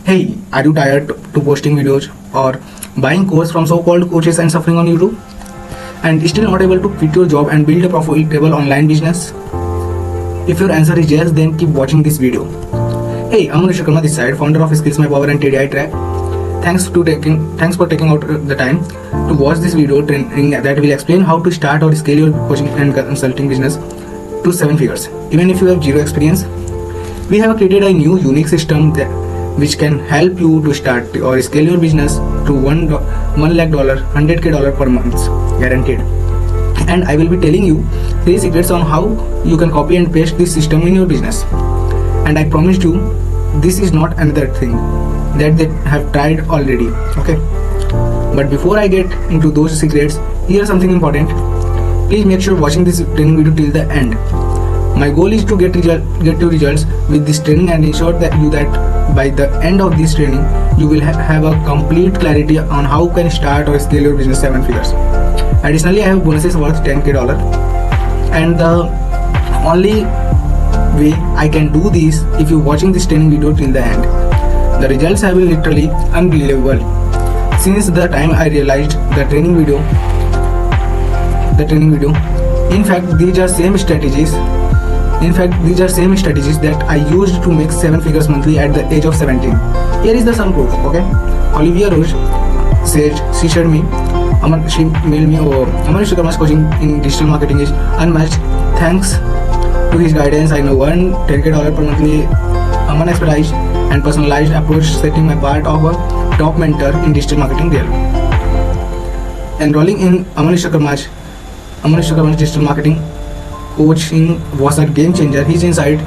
Hey, are you tired to posting videos or buying course from so-called coaches and suffering on YouTube? And still not able to quit your job and build a profitable online business? If your answer is yes, then keep watching this video. Hey, I'm Manish Sharma this side, founder of Skills My Power and TDI Track. Thanks for taking out the time to watch this video training that will explain how to start or scale your coaching and consulting business to 7 figures. Even if you have zero experience, we have created a new unique system which can help you to start or scale your business to $1 lakh $100K per month guaranteed. And I will be telling you 3 secrets on how you can copy and paste this system in your business. And I promised you this is not another thing that they have tried already. Okay, but before I get into those secrets, here's something important. Please make sure watching this training video till the end. My goal is to get to results with this training and ensure that by the end of this training you will have a complete clarity on how you can start or scale your business 7 figures. Additionally, I have bonuses worth $10K, and the only way I can do this if you're watching this training video till the end. The results have been literally unbelievable since the time I realized the training video. In fact, these are same strategies that I used to make 7 figures monthly at the age of 17. Here is the some proof. Okay, Olivia Rouge said she mailed me, Aman Sharma's coaching in digital marketing is unmatched. Thanks to his guidance, I now earn $10K per monthly. Aman expertise and personalized approach setting my part of a top mentor in digital marketing realm. Enrolling in Aman Sharma's digital marketing coaching was a game changer. His insight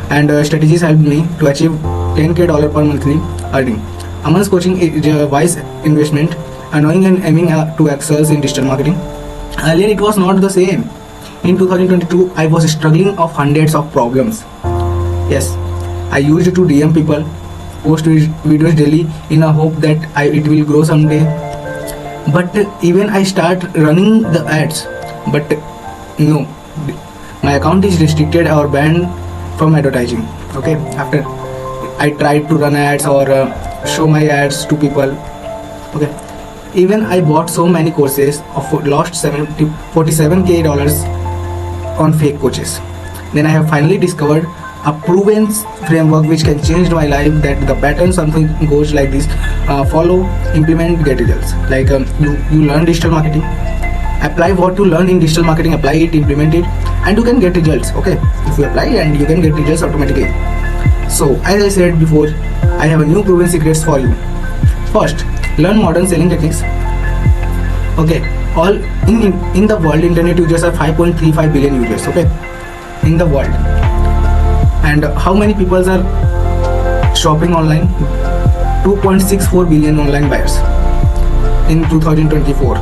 and strategies helped me to achieve $10K per monthly earning. Aman's coaching is a wise investment, knowing and aiming to excel in digital marketing. Earlier it was not the same. In 2022, I was struggling of hundreds of problems. Yes, I used to DM people, post videos daily in a hope that it will grow someday. But even I start running the ads, but no, my account is restricted or banned from advertising. Okay, after I tried to run ads or show my ads to people. Okay, even I bought so many courses of lost $47K on fake coaches. Then I have finally discovered a proven framework which can change my life, that the pattern something goes like this: follow, implement, get results. Like you learn digital marketing, apply what you learn in digital marketing, apply it, implement it, and you can get results. Okay, if you apply and you can get results automatically. So as I said before, I have a new proven secrets for you. First, learn modern selling techniques. Okay, all in the world, internet users are 5.35 billion users. Okay, in the world. And how many people are shopping online? 2.64 billion online buyers in 2024.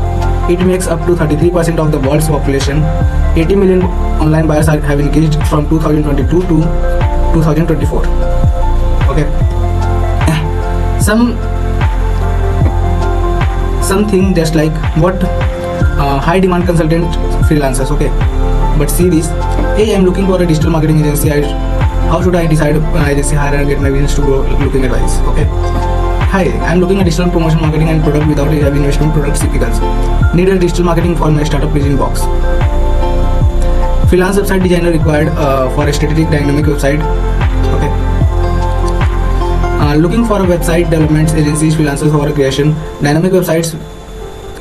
It makes up to 33% of the world's population. 80 million online buyers have engaged from 2022 to 2024. Okay, something just like what high demand consultant freelancers. Okay, but see this. Hey, I'm looking for a digital marketing agency. How should I decide agency hire and get my business to grow? Looking advice. Okay. Hi, I'm looking at digital promotion marketing and product without heavy investment product typicals. Need a digital marketing for my startup, please inbox. Freelance website designer required for a strategic dynamic website. Okay. Looking for a website development agencies, freelancers for a creation dynamic websites.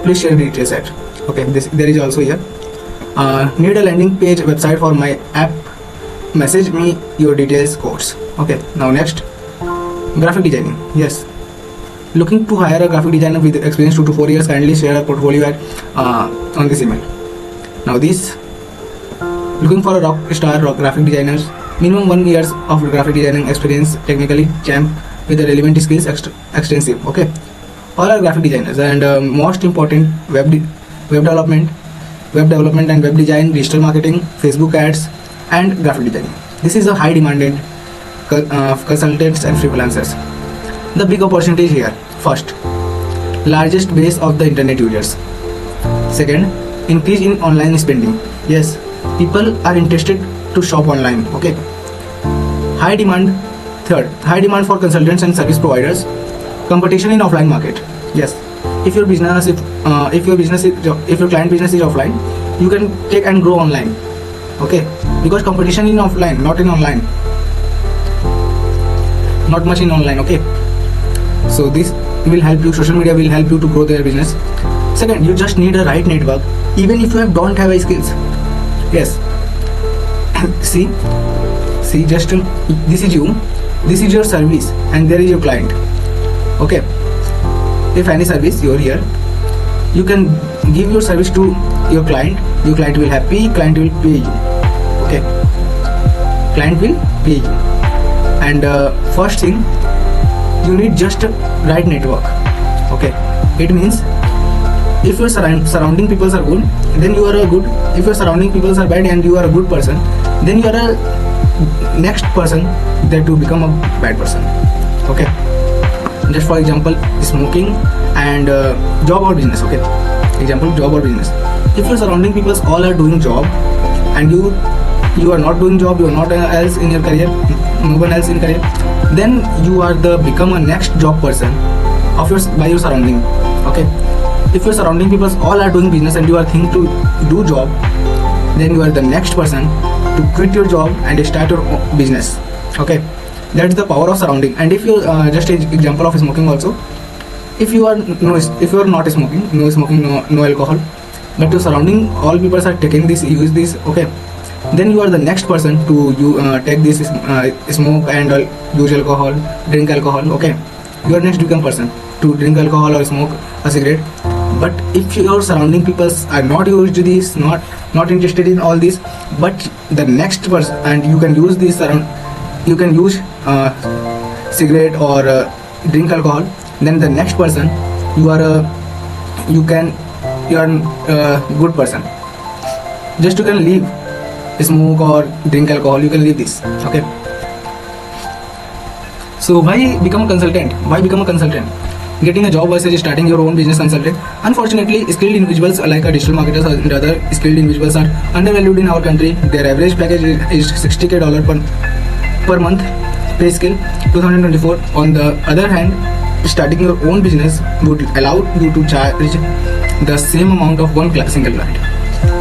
Please share details at. Okay, there is also here. Need a landing page website for my app. Message me your details course. Okay, now next, graphic designing. Yes, looking to hire a graphic designer with experience 2 to 4 years. Kindly share a portfolio on this email. Now this, looking for a rock star graphic designers, minimum 1 years of graphic designing experience, technically champ with the relevant skills extensive. Okay, all are graphic designers, and most important, web development and web design, digital marketing, Facebook ads, and graphic designing. This is a high demanded consultants and freelancers. The big opportunity is here. First, largest base of the internet users. Second, increase in online spending. Yes, people are interested to shop online. Okay, high demand. Third, high demand for consultants and service providers. Competition in offline market. Yes, if your client business is offline, you can take and grow online. Okay, because competition in offline, not in online, not much in online. Okay, so this will help you. Social media will help you to grow their business. Second, you just need a right network, even if you don't have a skills. Yes, see, just this is you, this is your service, and there is your client. Okay, if any service you're here, you can give your service to your client. Your client will happy. Client will pay you. Okay, client will pay you. And first thing, you need just a right network. Okay, it means if your surrounding people are good, then you are a good. If your surrounding people are bad and you are a good person, then you are a next person that to become a bad person. Okay, just for example, smoking and job or business. Okay, example, job or business. If your surrounding people all are doing job and you are not doing job, you are not else in your career, no one else in career, then you are the become a next job person of your by your surrounding. Okay, if your surrounding people all are doing business and you are thinking to do job, then you are the next person to quit your job and start your business. Okay, that's the power of surrounding. And if you just an example of smoking also, if you are not smoking, no alcohol, but your surrounding all people are taking this, use this. Okay, then you are the next person to take this smoke and use alcohol, drink alcohol. Okay, you are next become person to drink alcohol or smoke a cigarette. But if your surrounding people are not used to this, not interested in all this, but the next person, and you can use this you can use cigarette or drink alcohol, then the next person you are a good person. Just you can leave smoke or drink alcohol, you can leave this. Okay, so why become a consultant? Getting a job versus starting your own business consultant. Unfortunately, skilled individuals like digital marketers and other skilled individuals are undervalued in our country. Their average package is $60K per month pay scale 2024. On the other hand, starting your own business would allow you to charge the same amount of one single client.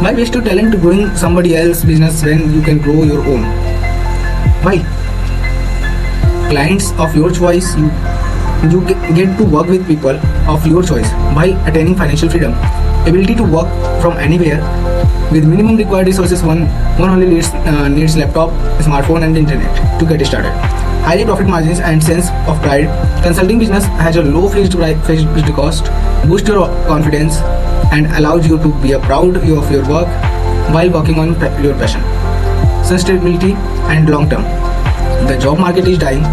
Why waste your talent to growing somebody else's business when you can grow your own? Why? Clients of your choice, you get to work with people of your choice while attaining financial freedom. Ability to work from anywhere with minimum required resources. One only needs laptop, smartphone and internet to get started. Highly profit margins and sense of pride. Consulting business has a low fixed cost, boosts your confidence and allows you to be proud of your work while working on your passion. Sustainability and long term. The job market is dying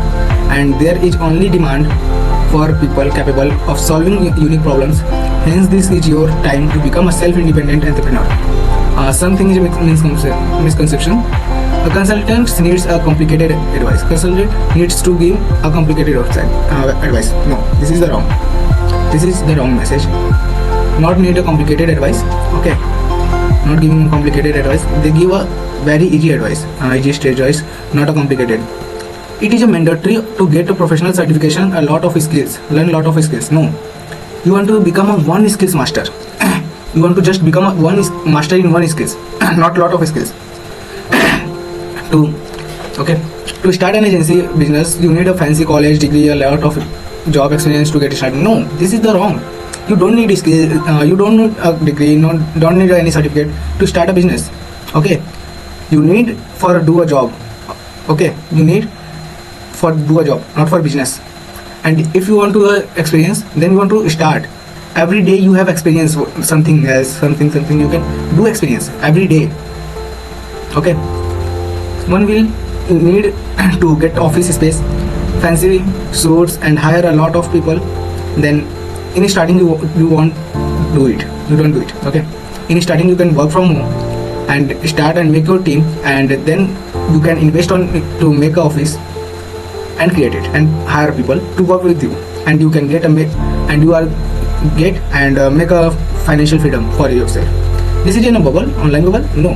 and there is only demand for people capable of solving unique problems. Hence, this is your time to become a self-independent entrepreneur. Something is a misconception. A consultant needs a complicated advice. Consultant needs to give a complicated advice. No, this is the wrong message. Not need a complicated advice. Okay, not giving complicated advice. They give a very easy advice, easy stage advice, not a complicated. It is a mandatory to get a professional certification, learn a lot of skills. No, you want to become a one skills master. You want to just become a one master in one skills, not lot of skills. To start an agency business, you need a fancy college degree, a lot of job experience to get started. No, this is the wrong. You don't need skills. You don't need a degree. Don't need any certificate to start a business. Okay, you need for do a job. Okay, you need for do a job, not for business. And if you want to experience, then you want to start. Every day you have experience something else, something you can do experience every day. Okay, one will need to get office space, fancy suits and hire a lot of people. Then in starting you won't do it, you don't do it. Okay, in starting you can work from home and start and make your team, and then you can invest on to make an office and create it and hire people to work with you, and you can get make a financial freedom for yourself. This is in a bubble, online bubble. No.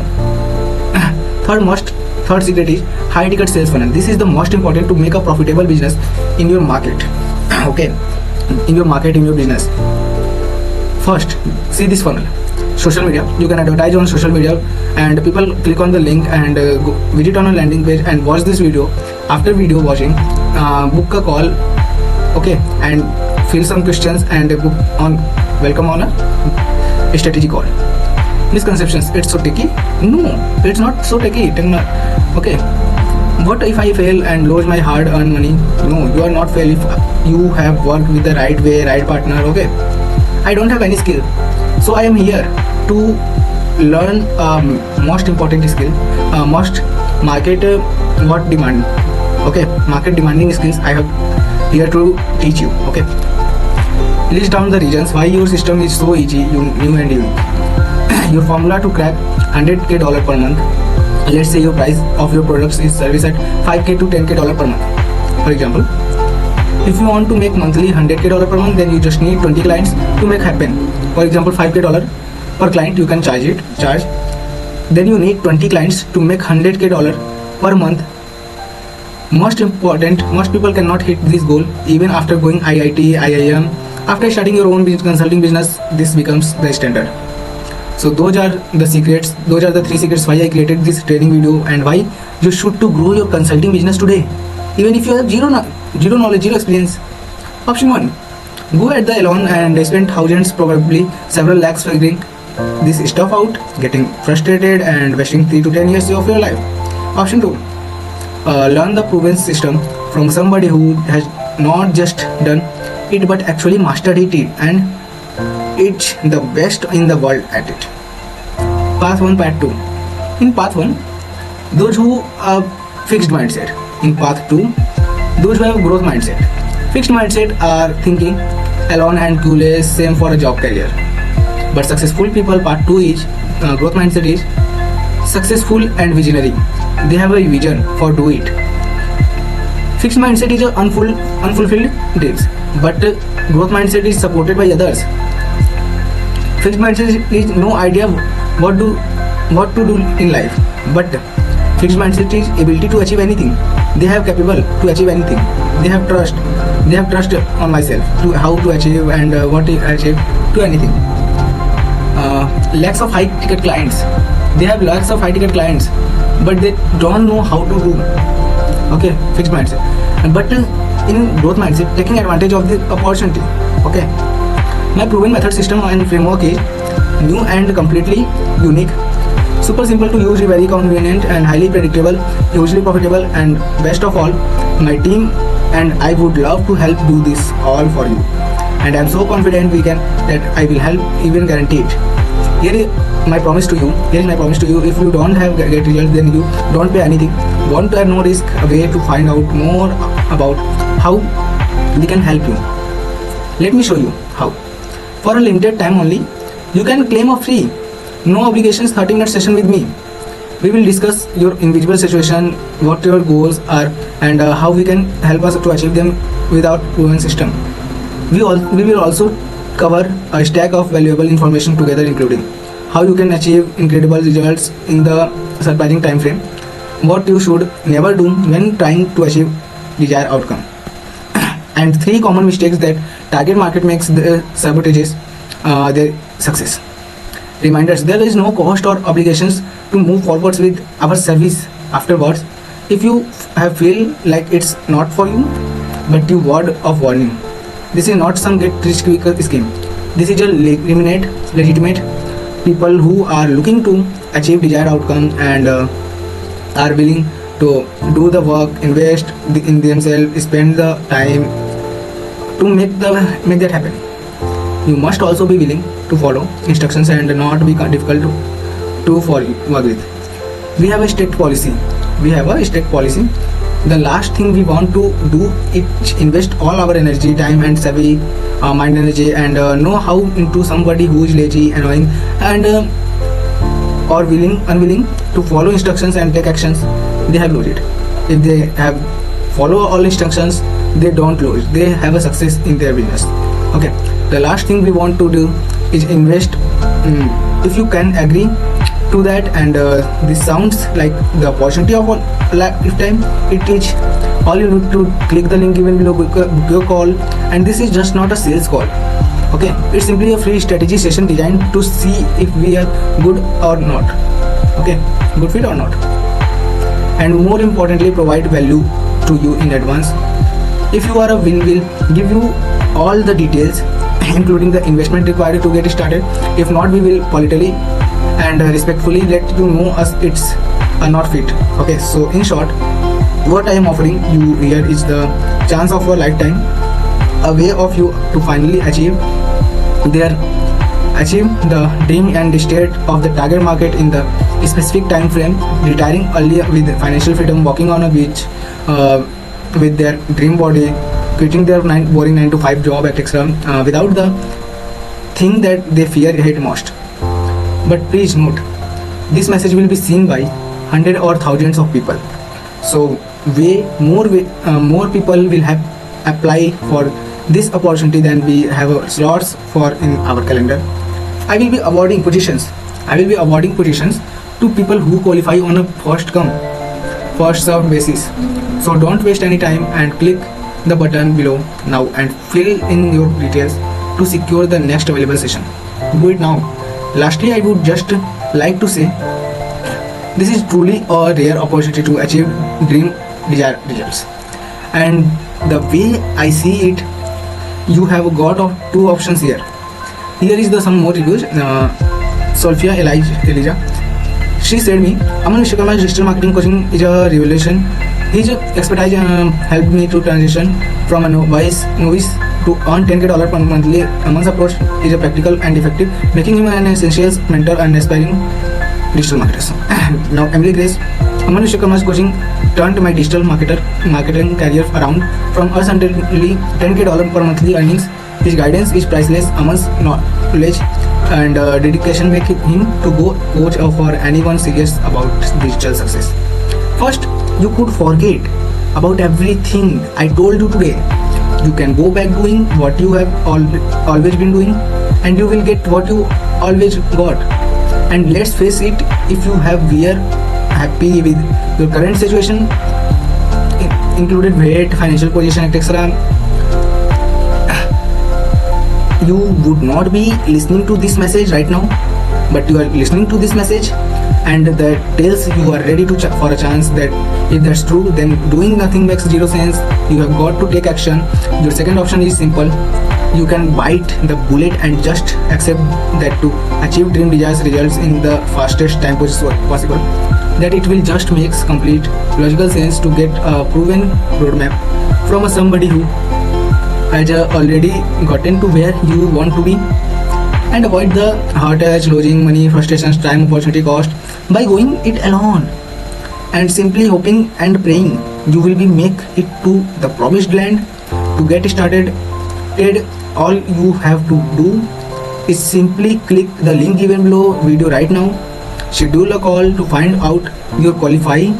third secret is high ticket sales funnel. This is the most important to make a profitable business in your market. Okay, in your market, in your business. First, see this funnel. Social media, you can advertise on social media and people click on the link and go visit on a landing page and watch this video. After video watching, book a call, okay, and fill some questions and book on welcome on a strategy call. Misconceptions, it's so techy. No, it's not so techy. Okay, what if I fail and lose my hard earned money? No, you are not fail if you have worked with the right way, right partner. Okay, I don't have any skill, so I am here to learn most important skill, most market what demand. Okay, market demanding skills I have here to teach you. Okay, list down the reasons why your system is so easy, new and unique. Your formula to crack $100K per month. Let's say your price of your products is service at $5K to $10K per month. For example, if you want to make monthly $100K per month, then you just need 20 clients to make happen. For example, $5K per client you can charge. Then you need 20 clients to make $100K per month. Most important, most people cannot hit this goal even after going IIT, IIM. After starting your own consulting business, this becomes the standard. So those are the secrets, those are the 3 secrets why I created this training video and why you should to grow your consulting business today. Even if you have zero knowledge, zero experience. Option 1, go at the alone and spend thousands, probably several lakhs figuring this stuff out, getting frustrated and wasting 3 to 10 years of your life. Option 2, learn the proven system from somebody who has not just done it but actually mastered it and it's the best in the world at it. Path 1, Path 2. In Path 1, those who have fixed mindset. In Path 2, those who have growth mindset. Fixed mindset are thinking alone and clueless, same for a job career. But successful people, Part 2 is growth mindset is successful and visionary. They have a vision for do it. Fixed mindset is a unfulfilled dreams, but growth mindset is supported by others. Fixed mindset is no idea what to do in life, but fixed mindset is ability to achieve anything. They have capable to achieve anything. They have trust on myself to how to achieve and what to achieve to anything. Lacks of high ticket clients. They have lots of high ticket clients, but they don't know how to do. Okay, fixed mindset. But in growth mindset, taking advantage of the opportunity. Okay, my proven method, system and framework is new and completely unique, super simple to use, very convenient and highly predictable, hugely profitable, and best of all, my team and I would love to help do this all for you. And I'm so confident that I will help, even guarantee it. Here is my promise to you. If you don't get results, then you don't pay anything. Want to have no risk, a way to find out more about how we can help you. Let me show you how. For a limited time only, you can claim a free, no obligations 30-minute session with me. We will discuss your individual situation, what your goals are, and how we can help us to achieve them without proven system. We will also cover a stack of valuable information together, including how you can achieve incredible results in the surprising time frame, what you should never do when trying to achieve desired outcome, and 3 common mistakes that target market makes the sabotages their success. Reminders: there is no cost or obligations to move forwards with our service afterwards. If you have feel like it's not for you, but you word of warning. This is not some get rich quick scheme. This is a legitimate people who are looking to achieve desired outcome and are willing to do the work, invest in themselves, spend the time to make that happen. You must also be willing to follow instructions and not be difficult to work with. We have a strict policy. The last thing we want to do is invest all our energy, time and savvy, mind energy, and know how into somebody who is lazy, annoying, and or unwilling to follow instructions and take actions. They have lost it. If they have follow all instructions, they don't lose. They have a success in their business. Okay. The last thing we want to do is invest. If you can agree to that, and this sounds like the opportunity of a lifetime. It is all you need to click the link given below, book your call, and this is just not a sales call. Okay, it's simply a free strategy session designed to see if we are good or not. Okay, good fit or not, and more importantly, provide value to you in advance. If you are a win, will give you all the details, including the investment required to get started. If not, we will politely and respectfully let you know as it's a not fit. Okay, so in short, what I am offering you here is the chance of a lifetime, a way of you to finally achieve the dream and state of the target market in the specific time frame, retiring earlier with financial freedom, walking on a beach with their dream body, quitting their boring 9 to 5 job, etc., without the thing that they fear hate most. But please note, this message will be seen by hundreds or thousands of people. So more people will have apply for this opportunity than we have slots for in our calendar. I will be awarding positions to people who qualify on a first come first served basis. So don't waste any time and click the button below now and fill in your details to secure the next available session. Do it now. Lastly, I would just like to say this is truly a rare opportunity to achieve dream desired results. And the way I see it, you have got of two options here. Here is the some more reviews. Sophia Elijah. She said me, Aman Vishwakarma's digital marketing coaching is a revelation. His expertise helped me to transition from a novice to earn $10K per monthly. Aman's approach is a practical and effective, making him an essential mentor and aspiring digital marketers. Now, Emily Grace, Aman Vishwakarma's coaching turned my digital marketing career around from uncertainly $10K per monthly earnings. His guidance is priceless. Aman's knowledge and dedication make him to go coach for anyone serious about digital success. First, you could forget about everything I told you today. You can go back doing what you have always been doing, and you will get what you always got. And let's face it, if you were happy with your current situation, included weight, financial position, etc., you would not be listening to this message right now, but you are listening to this message, and that tells you are ready to for a chance. That if that's true, then doing nothing makes zero sense. You have got to take action. Your second option is simple. You can bite the bullet and just accept that to achieve dream desires results in the fastest time possible, that it will just makes complete logical sense to get a proven roadmap from somebody who has already gotten to where you want to be, and avoid the heartache, losing money, frustrations, time, opportunity cost by going it alone and simply hoping and praying you will be make it to the promised land. To get started, all you have to do is simply click the link given below video right now, schedule a call to find out your qualify.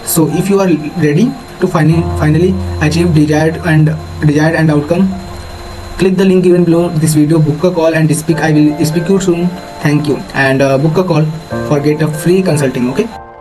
So if you are ready to finally achieve desired and outcome, click the link given below this video, book a call and speak. I will speak you soon. Thank you, and book a call for get a free consulting. Okay.